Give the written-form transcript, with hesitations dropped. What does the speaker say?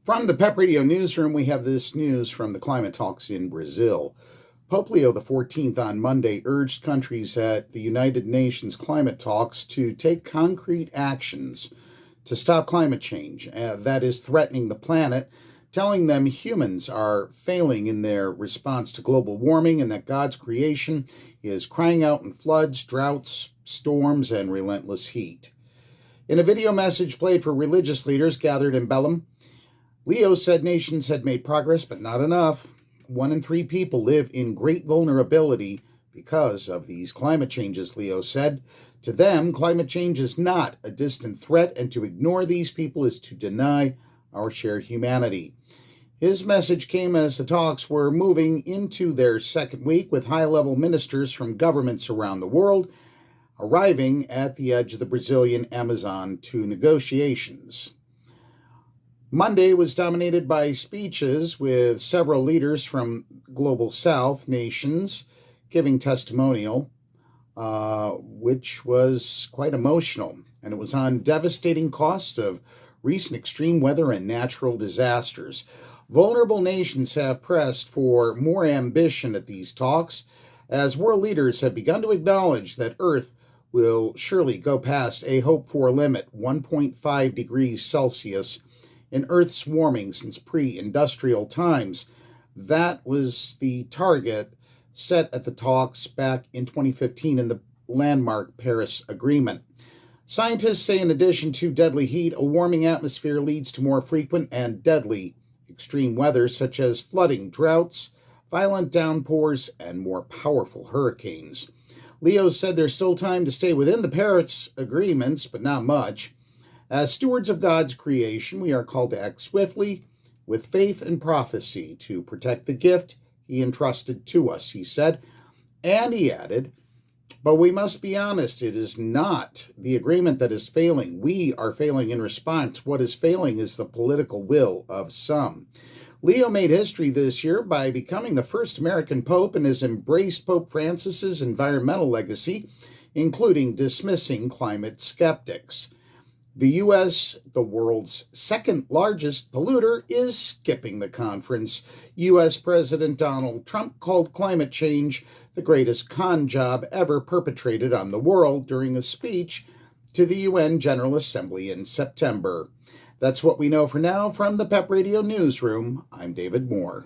From the PEP Radio Newsroom, we have this news from the climate talks in Brazil. Pope Leo XIV on Monday urged countries at the United Nations climate talks to take concrete actions to stop climate change that is threatening the planet, telling them humans are failing in their response to global warming and that God's creation is crying out in floods, droughts, storms, and relentless heat. In a video message played for religious leaders gathered in Belem, Leo said nations had made progress, but not enough. 1 in 3 people live in great vulnerability because of these climate changes, Leo said. To them, climate change is not a distant threat, and to ignore these people is to deny our shared humanity. His message came as the talks were moving into their second week, with high-level ministers from governments around the world arriving at the edge of the Brazilian Amazon to negotiations. Monday was dominated by speeches with several leaders from Global South nations giving testimonial, which was quite emotional. And it was on devastating costs of recent extreme weather and natural disasters. Vulnerable nations have pressed for more ambition at these talks, as world leaders have begun to acknowledge that Earth will surely go past a hoped-for limit, 1.5 degrees Celsius, in Earth's warming since pre-industrial times. That was the target set at the talks back in 2015 in the landmark Paris Agreement. Scientists say in addition to deadly heat, a warming atmosphere leads to more frequent and deadly extreme weather, such as flooding, droughts, violent downpours, and more powerful hurricanes. Leo said there's still time to stay within the Paris agreements, but not much. As stewards of God's creation, we are called to act swiftly, with faith and prophecy, to protect the gift he entrusted to us, he said. And he added, but we must be honest, it is not the agreement that is failing. We are failing in response. What is failing is the political will of some. Leo made history this year by becoming the first American pope and has embraced Pope Francis's environmental legacy, including dismissing climate skeptics. The U.S., the world's second largest polluter, is skipping the conference. U.S. President Donald Trump called climate change the greatest con job ever perpetrated on the world during a speech to the UN General Assembly in September. That's what we know for now from the PEP Radio Newsroom. I'm David Moore.